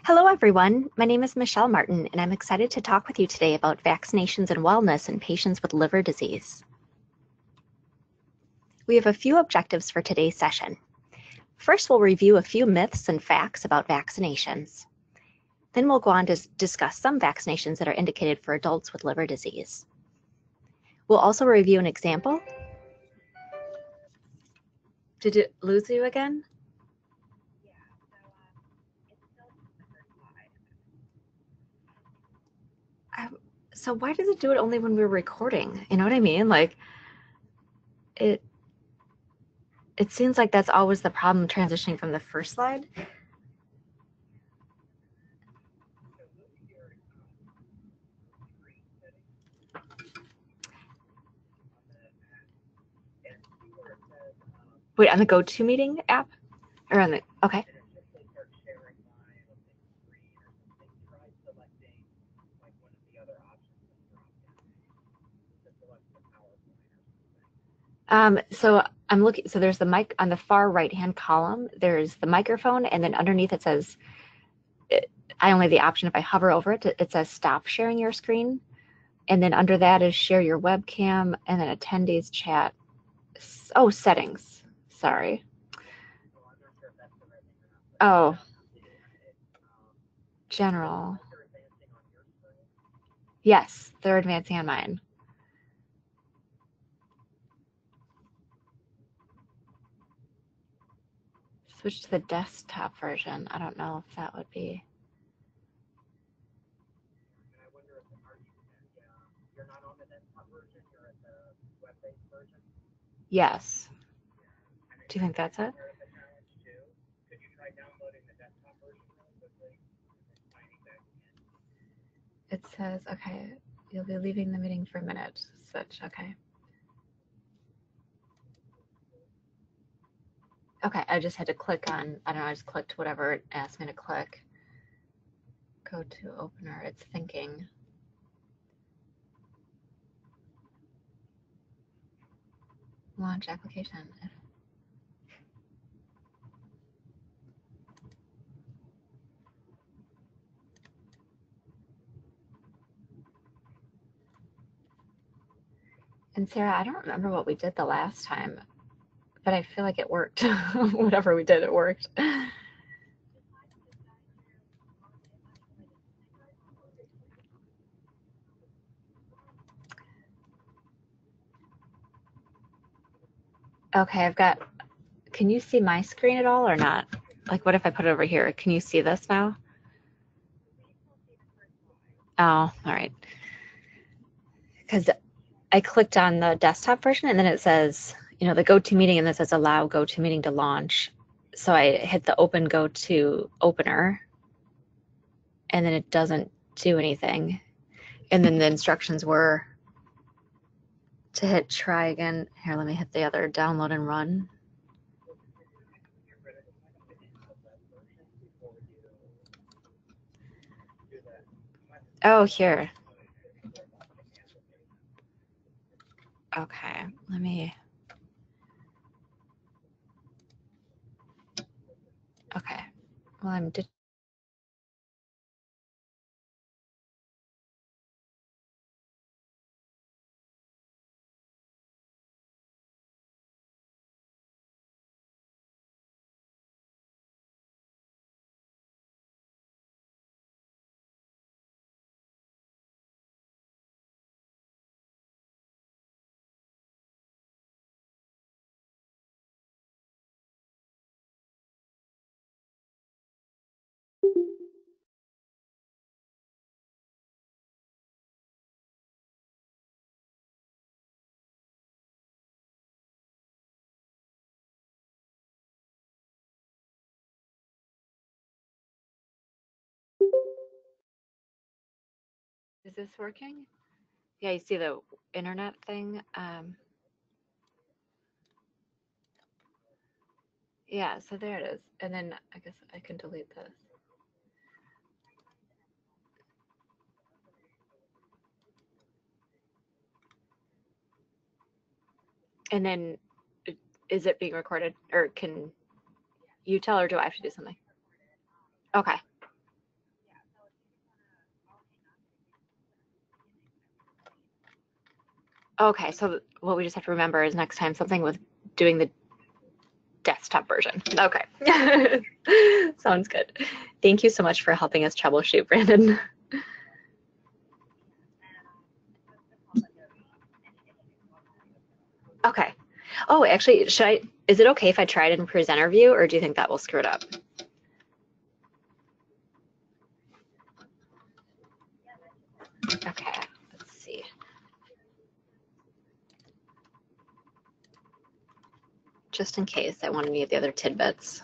Hello, everyone. My name is Michelle Martin, and I'm excited to talk with you today about vaccinations and wellness in patients with liver disease. We have a few objectives for today's session. First, we'll review a few myths and facts about vaccinations. Then we'll go on to discuss some vaccinations that are indicated for adults with liver disease. We'll also review an example. Did it lose you again? So why does it do it only when we're recording? You know what I mean? Like, it seems like that's always the problem transitioning from the first slide. Wait, on the GoToMeeting app? Or on the, okay. So I'm looking, so there's the mic on the far right-hand column, there's the microphone, and then underneath it says, I only have the option if I hover over it, it says stop sharing your screen. And then under that is share your webcam, and then attendees chat. Oh, settings, sorry. Oh, general. Yes, they're advancing on mine. Switch to the desktop version. I don't know if that would be. Yes. Do you think that's it? It says, okay, you'll be leaving the meeting for a minute. Switch, okay. Okay, I just had to click on, I don't know, I just clicked whatever it asked me to click. Go to opener, it's thinking. Launch application. And Sarah, I don't remember what we did the last time, but I feel like it worked. Whatever we did, it worked. Okay, I've got, can you see my screen at all or not? Like, what if I put it over here? Can you see this now? Oh, all right. Because I clicked on the desktop version and then it says, you know, the GoToMeeting, and then it says allow GoToMeeting to launch. So I hit the open GoTo opener and then it doesn't do anything. And then the instructions were to hit try again. Here, let me hit the other download and run. Oh, here. Okay, let me. Okay, well, I'm. Is this working? Yeah, you see the internet thing? Yeah, so there it is. And then I guess I can delete this. And then is it being recorded, or can you tell, or do I have to do something? Okay. Okay, so what we just have to remember is next time something with doing the desktop version. Okay. Sounds good. Thank you so much for helping us troubleshoot, Brandon. Okay. Oh, actually, is it okay if I try it in presenter view, or do you think that will screw it up? Okay, let's see. Just in case I want any of the other tidbits.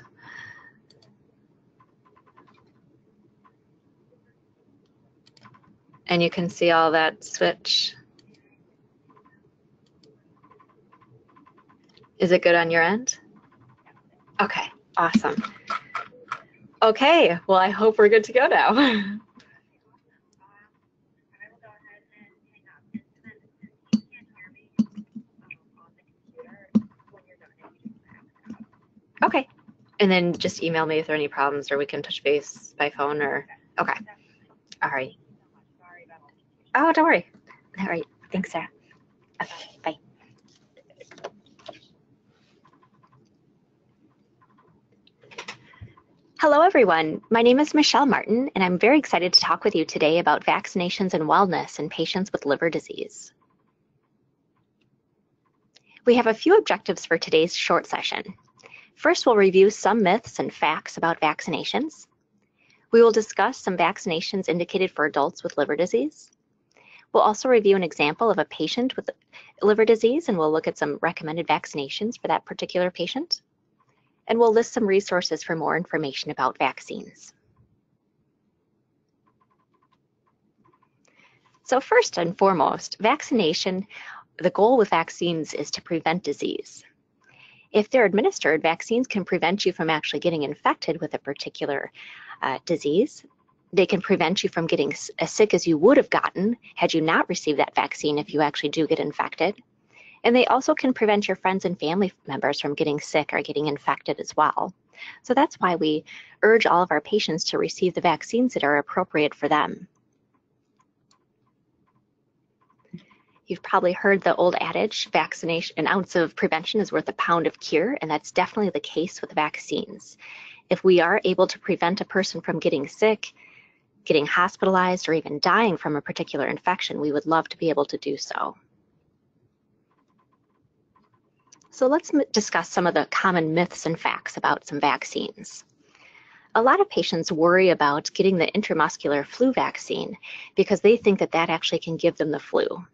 And you can see all that switch. Is it good on your end? Okay, awesome. Okay, well, I hope we're good to go now. Okay, and then just email me if there are any problems, or we can touch base by phone, or, okay. All right. Oh, don't worry. All right, thanks, Sarah. Okay, bye. Hello, everyone. My name is Michelle Martin, and I'm very excited to talk with you today about vaccinations and wellness in patients with liver disease. We have a few objectives for today's short session. First, we'll review some myths and facts about vaccinations. We will discuss some vaccinations indicated for adults with liver disease. We'll also review an example of a patient with liver disease, and we'll look at some recommended vaccinations for that particular patient. And we'll list some resources for more information about vaccines. So first and foremost, vaccination, the goal with vaccines is to prevent disease. If they're administered, vaccines can prevent you from actually getting infected with a particular disease. They can prevent you from getting as sick as you would have gotten had you not received that vaccine if you actually do get infected. And they also can prevent your friends and family members from getting sick or getting infected as well. So that's why we urge all of our patients to receive the vaccines that are appropriate for them. You've probably heard the old adage, vaccination, an ounce of prevention is worth a pound of cure, and that's definitely the case with vaccines. If we are able to prevent a person from getting sick, getting hospitalized, or even dying from a particular infection, we would love to be able to do so. So let's discuss some of the common myths and facts about some vaccines. A lot of patients worry about getting the intramuscular flu vaccine because they think that that actually can give them the flu.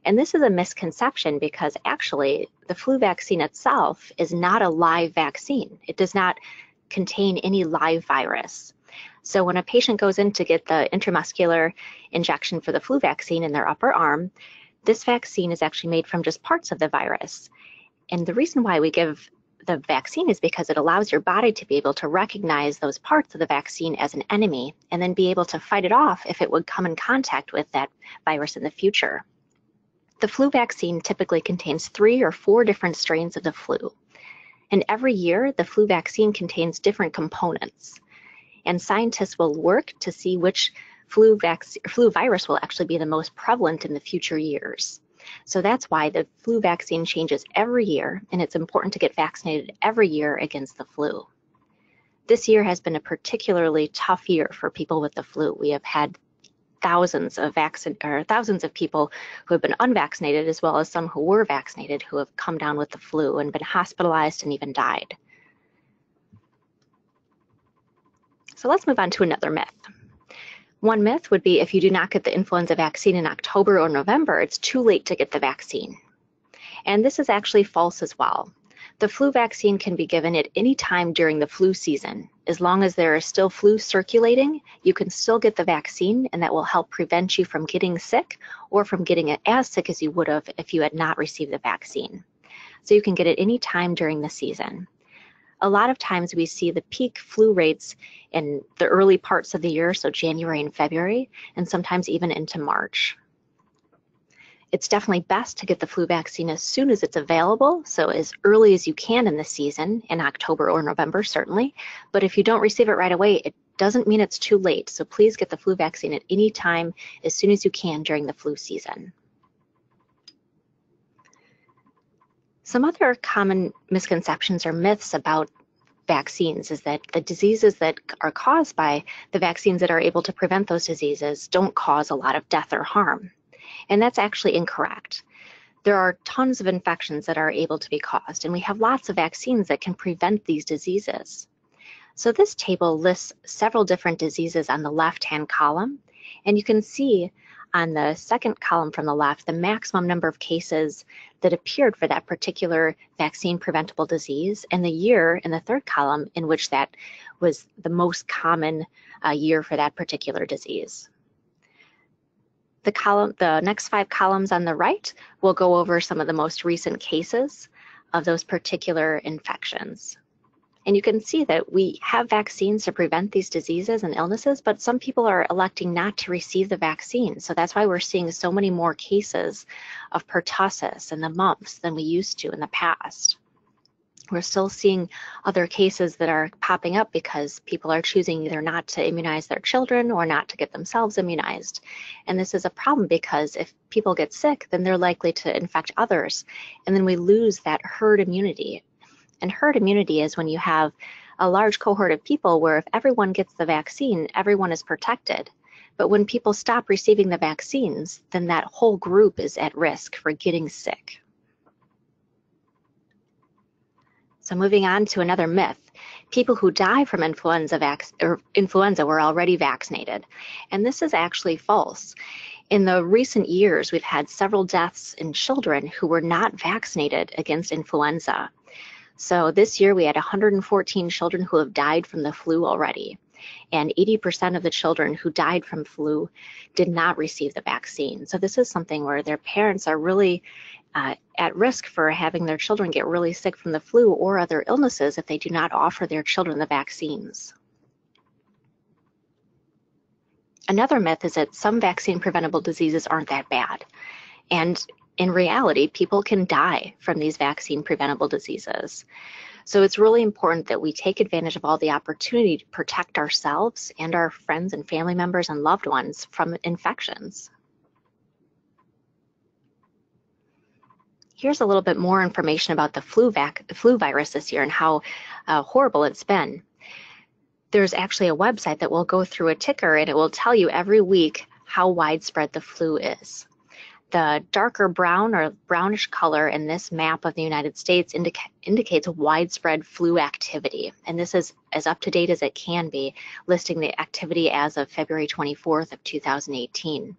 And this is a misconception because actually the flu vaccine itself is not a live vaccine. It does not contain any live virus. So when a patient goes in to get the intramuscular injection for the flu vaccine in their upper arm, this vaccine is actually made from just parts of the virus. And the reason why we give the vaccine is because it allows your body to be able to recognize those parts of the vaccine as an enemy and then be able to fight it off if it would come in contact with that virus in the future. The flu vaccine typically contains 3 or 4 different strains of the flu. And every year, the flu vaccine contains different components. And scientists will work to see which flu virus will actually be the most prevalent in the future years. So that's why the flu vaccine changes every year, and it's important to get vaccinated every year against the flu. This year has been a particularly tough year for people with the flu. We have had thousands of people who have been unvaccinated, as well as some who were vaccinated who have come down with the flu and been hospitalized and even died. So let's move on to another myth. One myth would be if you do not get the influenza vaccine in October or November, it's too late to get the vaccine. And this is actually false as well. The flu vaccine can be given at any time during the flu season. As long as there is still flu circulating, you can still get the vaccine, and that will help prevent you from getting sick or from getting as sick as you would have if you had not received the vaccine. So you can get it any time during the season. A lot of times we see the peak flu rates in the early parts of the year, so January and February, and sometimes even into March. It's definitely best to get the flu vaccine as soon as it's available, so as early as you can in the season, in October or November certainly, but if you don't receive it right away, it doesn't mean it's too late, so please get the flu vaccine at any time as soon as you can during the flu season. Some other common misconceptions or myths about vaccines is that the diseases that are caused by the vaccines that are able to prevent those diseases don't cause a lot of death or harm. And that's actually incorrect. There are tons of infections that are able to be caused, and we have lots of vaccines that can prevent these diseases. So this table lists several different diseases on the left-hand column, and you can see on the second column from the left the maximum number of cases that appeared for that particular vaccine-preventable disease, and the year in the third column in which that was the most common year for that particular disease. The next 5 columns on the right will go over some of the most recent cases of those particular infections. And you can see that we have vaccines to prevent these diseases and illnesses, but some people are electing not to receive the vaccine. So that's why we're seeing so many more cases of pertussis and the mumps than we used to in the past. We're still seeing other cases that are popping up because people are choosing either not to immunize their children or not to get themselves immunized. And this is a problem because if people get sick, then they're likely to infect others. And then we lose that herd immunity. And herd immunity is when you have a large cohort of people where if everyone gets the vaccine, everyone is protected. But when people stop receiving the vaccines, then that whole group is at risk for getting sick. So moving on to another myth, people who die from influenza were already vaccinated. And this is actually false. In the recent years, we've had several deaths in children who were not vaccinated against influenza. So this year we had 114 children who have died from the flu already, and 80% of the children who died from flu did not receive the vaccine. So this is something where their parents are really at risk for having their children get really sick from the flu or other illnesses if they do not offer their children the vaccines. Another myth is that some vaccine-preventable diseases aren't that bad. And in reality, people can die from these vaccine-preventable diseases. So it's really important that we take advantage of all the opportunity to protect ourselves and our friends and family members and loved ones from infections. Here's a little bit more information about the flu virus this year and how horrible it's been. There's actually a website that will go through a ticker and it will tell you every week how widespread the flu is. The darker brown or brownish color in this map of the United States indicates widespread flu activity. And this is as up to date as it can be, listing the activity as of February 24th of 2018.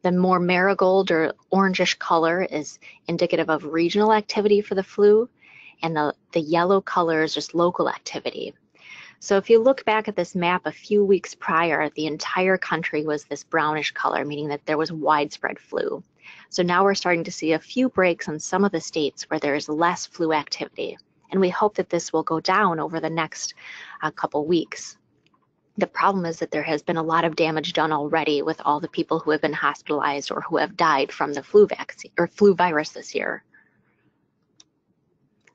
The more marigold or orangish color is indicative of regional activity for the flu, and the yellow color is just local activity. So if you look back at this map a few weeks prior, the entire country was this brownish color, meaning that there was widespread flu. So now we're starting to see a few breaks in some of the states where there is less flu activity. And we hope that this will go down over the next couple weeks. The problem is that there has been a lot of damage done already with all the people who have been hospitalized or who have died from the flu vaccine or flu virus this year.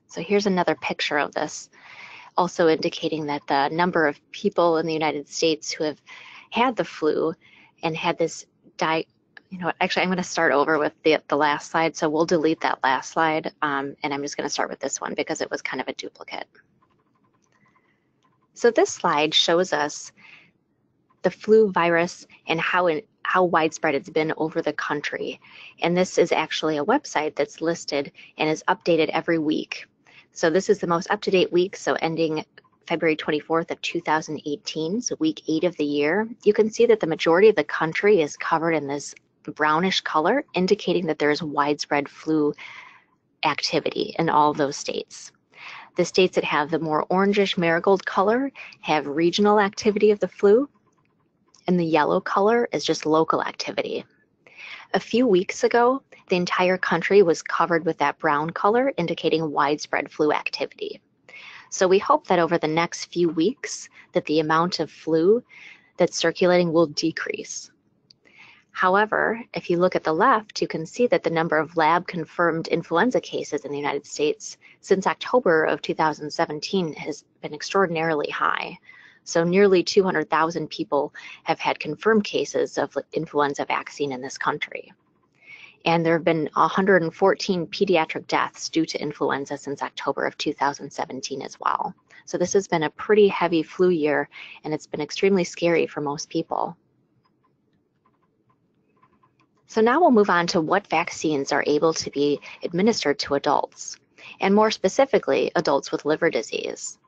So here's another picture of this, also indicating that the number of people in the United States who have had the flu and had this actually I'm going to start over with the last slide, so we'll delete that last slide, and I'm just going to start with this one because it was kind of a duplicate. So this slide shows us the flu virus and how widespread it's been over the country. And this is actually a website that's listed and is updated every week. So this is the most up-to-date week, so ending February 24th of 2018, so week 8 of the year. You can see that the majority of the country is covered in this brownish color, indicating that there is widespread flu activity in all of those states. The states that have the more orangish marigold color have regional activity of the flu, and the yellow color is just local activity. A few weeks ago, the entire country was covered with that brown color, indicating widespread flu activity. So we hope that over the next few weeks that the amount of flu that's circulating will decrease. However, if you look at the left, you can see that the number of lab-confirmed influenza cases in the United States since October of 2017 has been extraordinarily high. So nearly 200,000 people have had confirmed cases of influenza vaccine in this country. And there have been 114 pediatric deaths due to influenza since October of 2017 as well. So this has been a pretty heavy flu year, and it's been extremely scary for most people. So now we'll move on to what vaccines are able to be administered to adults, and more specifically, adults with liver disease.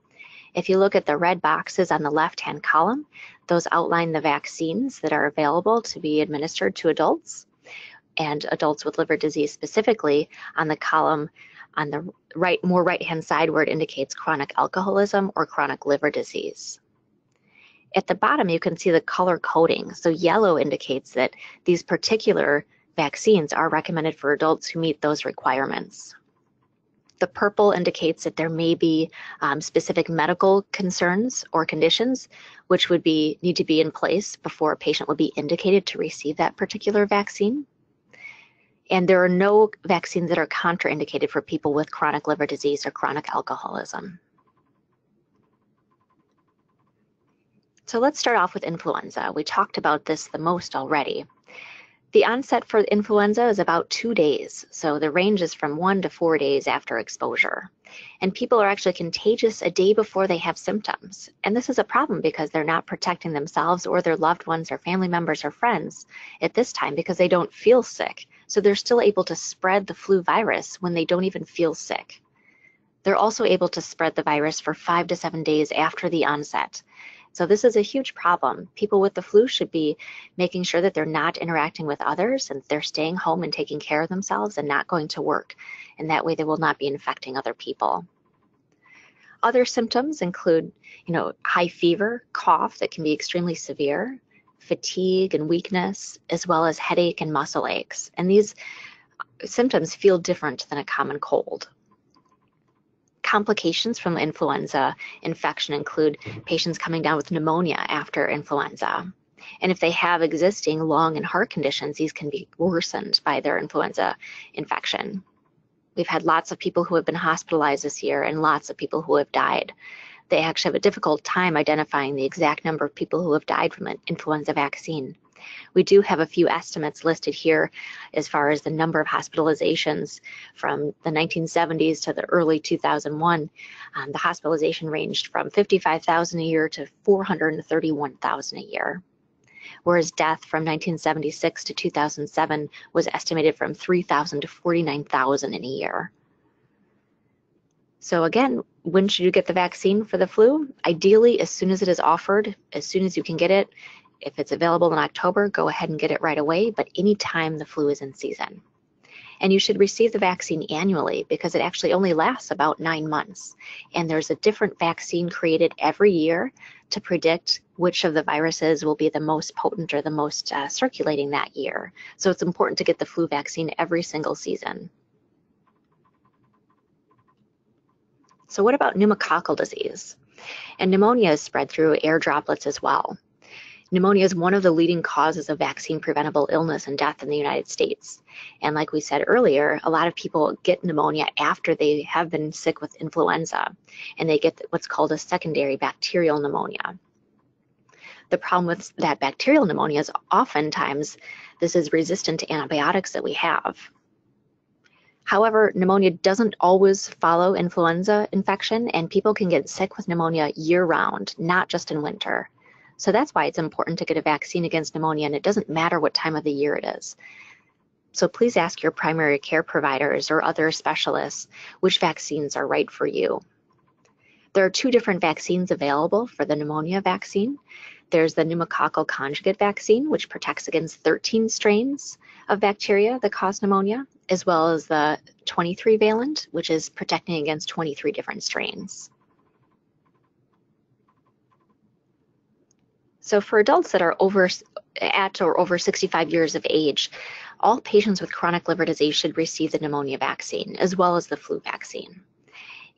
If you look at the red boxes on the left-hand column, those outline the vaccines that are available to be administered to adults, and adults with liver disease specifically on the column on the more right-hand side where it indicates chronic alcoholism or chronic liver disease. At the bottom, you can see the color coding. So yellow indicates that these particular vaccines are recommended for adults who meet those requirements. The purple indicates that there may be specific medical concerns or conditions which would need to be in place before a patient would be indicated to receive that particular vaccine. And there are no vaccines that are contraindicated for people with chronic liver disease or chronic alcoholism. So let's start off with influenza. We talked about this the most already. The onset for influenza is about 2 days, so the range is from 1 to 4 days after exposure. And people are actually contagious a day before they have symptoms. And this is a problem because they're not protecting themselves or their loved ones or family members or friends at this time because they don't feel sick. So they're still able to spread the flu virus when they don't even feel sick. They're also able to spread the virus for 5 to 7 days after the onset. So this is a huge problem. People with the flu should be making sure that they're not interacting with others and they're staying home and taking care of themselves and not going to work. And that way they will not be infecting other people. Other symptoms include, high fever, cough that can be extremely severe, fatigue and weakness, as well as headache and muscle aches. And these symptoms feel different than a common cold. Complications from influenza infection include patients coming down with pneumonia after influenza. And if they have existing lung and heart conditions, these can be worsened by their influenza infection. We've had lots of people who have been hospitalized this year and lots of people who have died. They actually have a difficult time identifying the exact number of people who have died from an influenza vaccine. We do have a few estimates listed here as far as the number of hospitalizations from the 1970s to the early 2001. The hospitalization ranged from 55,000 a year to 431,000 a year, whereas death from 1976 to 2007 was estimated from 3,000 to 49,000 in a year. So again, when should you get the vaccine for the flu? Ideally, as soon as it is offered, as soon as you can get it. If it's available in October, go ahead and get it right away, but anytime the flu is in season. And you should receive the vaccine annually because it actually only lasts about 9 months. And there's a different vaccine created every year to predict which of the viruses will be the most potent or the most circulating that year. So it's important to get the flu vaccine every single season. So what about pneumococcal disease? And pneumonia is spread through air droplets as well. Pneumonia is one of the leading causes of vaccine-preventable illness and death in the United States. And like we said earlier, a lot of people get pneumonia after they have been sick with influenza, and they get what's called a secondary bacterial pneumonia. The problem with that bacterial pneumonia is oftentimes this is resistant to antibiotics that we have. However, pneumonia doesn't always follow influenza infection, and people can get sick with pneumonia year-round, not just in winter. So that's why it's important to get a vaccine against pneumonia, and it doesn't matter what time of the year it is. So please ask your primary care providers or other specialists which vaccines are right for you. There are 2 different vaccines available for the pneumonia vaccine. There's the pneumococcal conjugate vaccine, which protects against 13 strains of bacteria that cause pneumonia, as well as the 23-valent, which is protecting against 23 different strains. So for adults that are over 65 years of age, all patients with chronic liver disease should receive the pneumonia vaccine as well as the flu vaccine.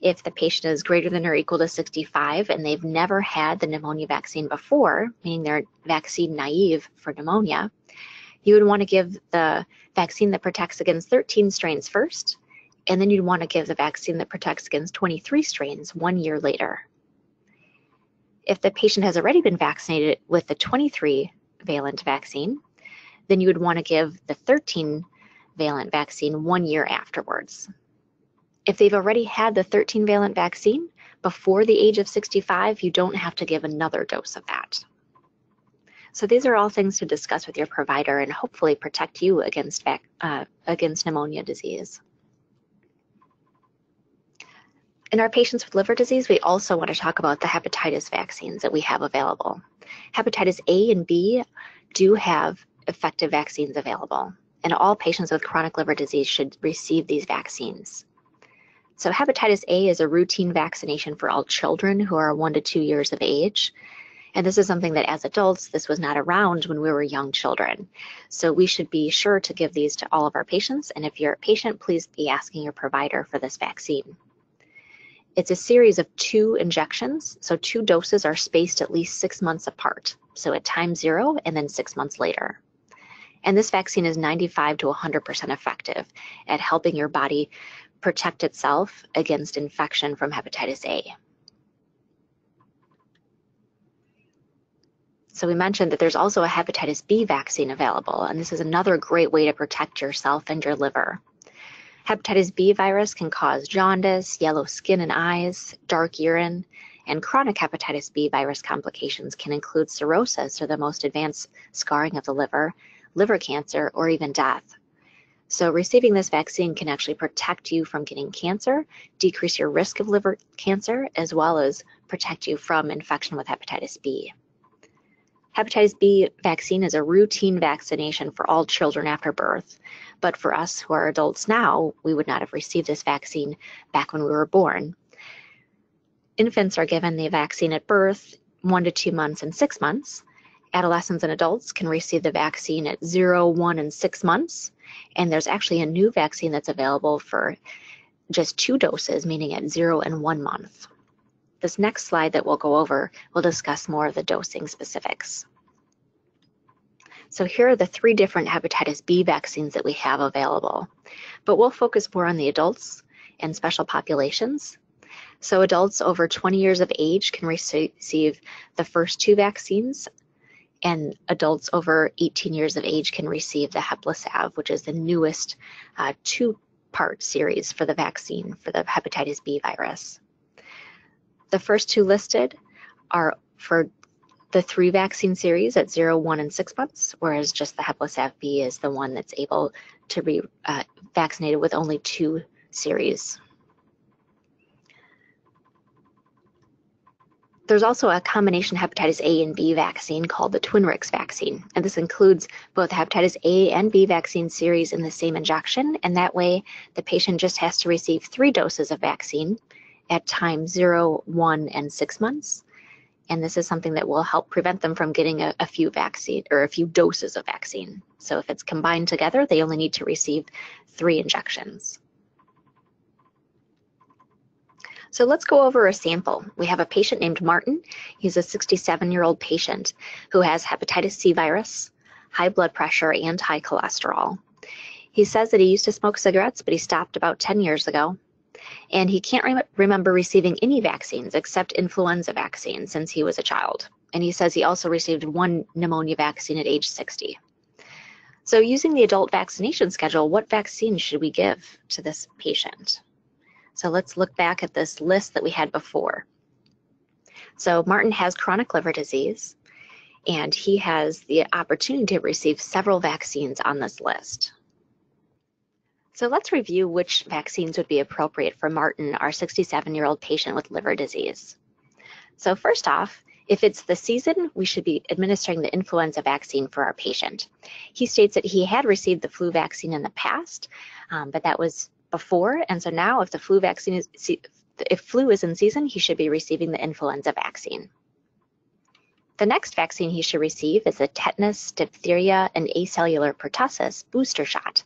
If the patient is greater than or equal to 65 and they've never had the pneumonia vaccine before, meaning they're vaccine naive for pneumonia, you would want to give the vaccine that protects against 13 strains first, and then you'd want to give the vaccine that protects against 23 strains 1 year later. If the patient has already been vaccinated with the 23-valent vaccine, then you would want to give the 13 valent vaccine 1 year afterwards. If they've already had the 13 valent vaccine before the age of 65, you don't have to give another dose of that. So these are all things to discuss with your provider and hopefully protect you against pneumonia disease. In our patients with liver disease, we also want to talk about the hepatitis vaccines that we have available. Hepatitis A and B do have effective vaccines available, and all patients with chronic liver disease should receive these vaccines. So hepatitis A is a routine vaccination for all children who are 1 to 2 years of age. And this is something that as adults, this was not around when we were young children. So we should be sure to give these to all of our patients. And if you're a patient, please be asking your provider for this vaccine. It's a series of 2 injections. So 2 doses are spaced at least 6 months apart. So at time 0 and then 6 months later. And this vaccine is 95 to 100% effective at helping your body protect itself against infection from hepatitis A. So we mentioned that there's also a hepatitis B vaccine available, and this is another great way to protect yourself and your liver. Hepatitis B virus can cause jaundice, yellow skin and eyes, dark urine, and chronic hepatitis B virus complications can include cirrhosis, or the most advanced scarring of the liver, liver cancer, or even death. So receiving this vaccine can actually protect you from getting cancer, decrease your risk of liver cancer, as well as protect you from infection with hepatitis B. Hepatitis B vaccine is a routine vaccination for all children after birth, but for us who are adults now, we would not have received this vaccine back when we were born. Infants are given the vaccine at birth, 1 to 2 months and 6 months. Adolescents and adults can receive the vaccine at 0, 1, and 6 months, and there's actually a new vaccine that's available for just 2 doses, meaning at 0 and 1 month. This next slide that we'll go over will discuss more of the dosing specifics. So here are the 3 different hepatitis B vaccines that we have available, but we'll focus more on the adults and special populations. So adults over 20 years of age can receive the first 2 vaccines, and adults over 18 years of age can receive the HEPLISAV, which is the newest 2-part series for the vaccine for the hepatitis B virus. The first 2 listed are for the 3 vaccine series at 0, 1, and 6 months, whereas just the HEPLISAV-B is the one that's able to be vaccinated with only 2 series. There's also a combination hepatitis A and B vaccine called the Twinrix vaccine, and this includes both hepatitis A and B vaccine series in the same injection, and that way the patient just has to receive 3 doses of vaccine at time 0, 1, and 6 months. And this is something that will help prevent them from getting a few doses of vaccine. So if it's combined together, they only need to receive 3 injections. So let's go over a sample. We have a patient named Martin. He's a 67-year-old patient who has hepatitis C virus, high blood pressure, and high cholesterol. He says that he used to smoke cigarettes, but he stopped about 10 years ago. And he can't remember receiving any vaccines except influenza vaccine since he was a child. And he says he also received 1 pneumonia vaccine at age 60. So using the adult vaccination schedule, what vaccine should we give to this patient? So let's look back at this list that we had before. So Martin has chronic liver disease, and he has the opportunity to receive several vaccines on this list. So let's review which vaccines would be appropriate for Martin, our 67-year-old patient with liver disease. So first off, if it's the season, we should be administering the influenza vaccine for our patient. He states that he had received the flu vaccine in the past, but that was before, and so now if if flu is in season, he should be receiving the influenza vaccine. The next vaccine he should receive is the tetanus, diphtheria, and acellular pertussis booster shot,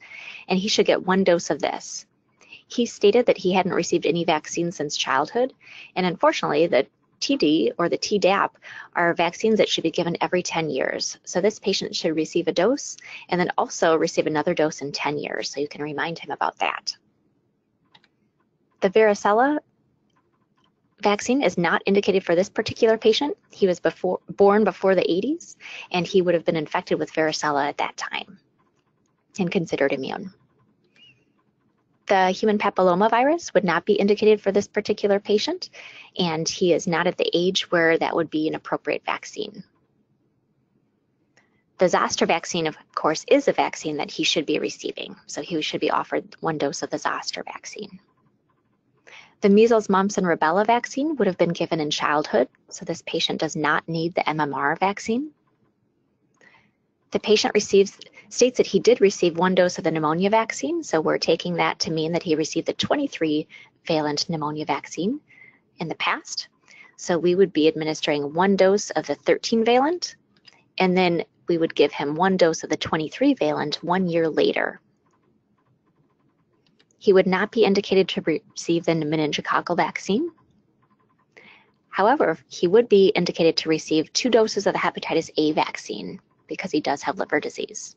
and he should get 1 dose of this. He stated that he hadn't received any vaccine since childhood, and unfortunately, the TD or the Tdap are vaccines that should be given every 10 years. So this patient should receive a dose and then also receive another dose in 10 years, so you can remind him about that. The varicella vaccine is not indicated for this particular patient. He was born before the 80s, and he would have been infected with varicella at that time and considered immune. The human papillomavirus would not be indicated for this particular patient, and he is not at the age where that would be an appropriate vaccine. The zoster vaccine, of course, is a vaccine that he should be receiving, so he should be offered 1 dose of the zoster vaccine. The measles, mumps, and rubella vaccine would have been given in childhood, so this patient does not need the MMR vaccine. The patient states that he did receive 1 dose of the pneumonia vaccine, so we're taking that to mean that he received the 23-valent pneumonia vaccine in the past. So we would be administering 1 dose of the 13-valent, and then we would give him 1 dose of the 23-valent 1 year later. He would not be indicated to receive the meningococcal vaccine. However, he would be indicated to receive 2 doses of the hepatitis A vaccine because he does have liver disease.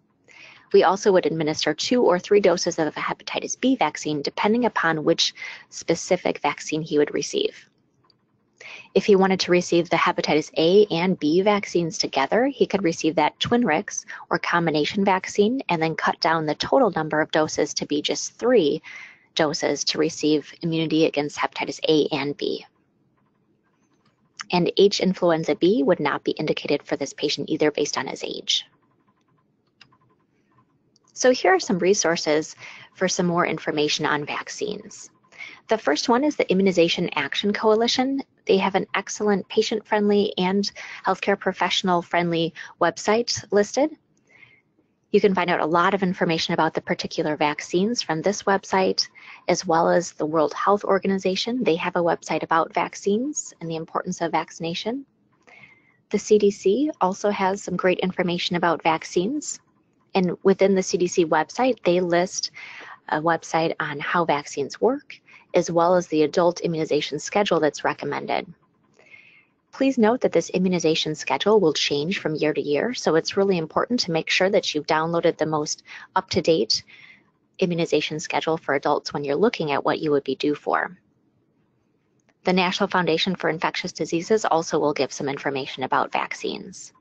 We also would administer 2 or 3 doses of the hepatitis B vaccine depending upon which specific vaccine he would receive. If he wanted to receive the hepatitis A and B vaccines together, he could receive that Twinrix or combination vaccine and then cut down the total number of doses to be just 3 doses to receive immunity against hepatitis A and B. And H. influenza B would not be indicated for this patient either based on his age. So here are some resources for some more information on vaccines. The first one is the Immunization Action Coalition. They have an excellent patient-friendly and healthcare professional-friendly website listed. You can find out a lot of information about the particular vaccines from this website, as well as the World Health Organization. They have a website about vaccines and the importance of vaccination. The CDC also has some great information about vaccines. And within the CDC website, they list a website on how vaccines work, as well as the adult immunization schedule that's recommended. Please note that this immunization schedule will change from year to year, so it's really important to make sure that you've downloaded the most up-to-date immunization schedule for adults when you're looking at what you would be due for. The National Foundation for Infectious Diseases also will give some information about vaccines.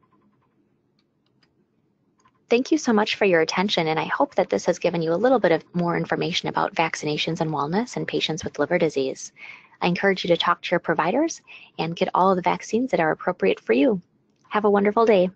Thank you so much for your attention, and I hope that this has given you a little bit of more information about vaccinations and wellness in patients with liver disease. I encourage you to talk to your providers and get all of the vaccines that are appropriate for you. Have a wonderful day.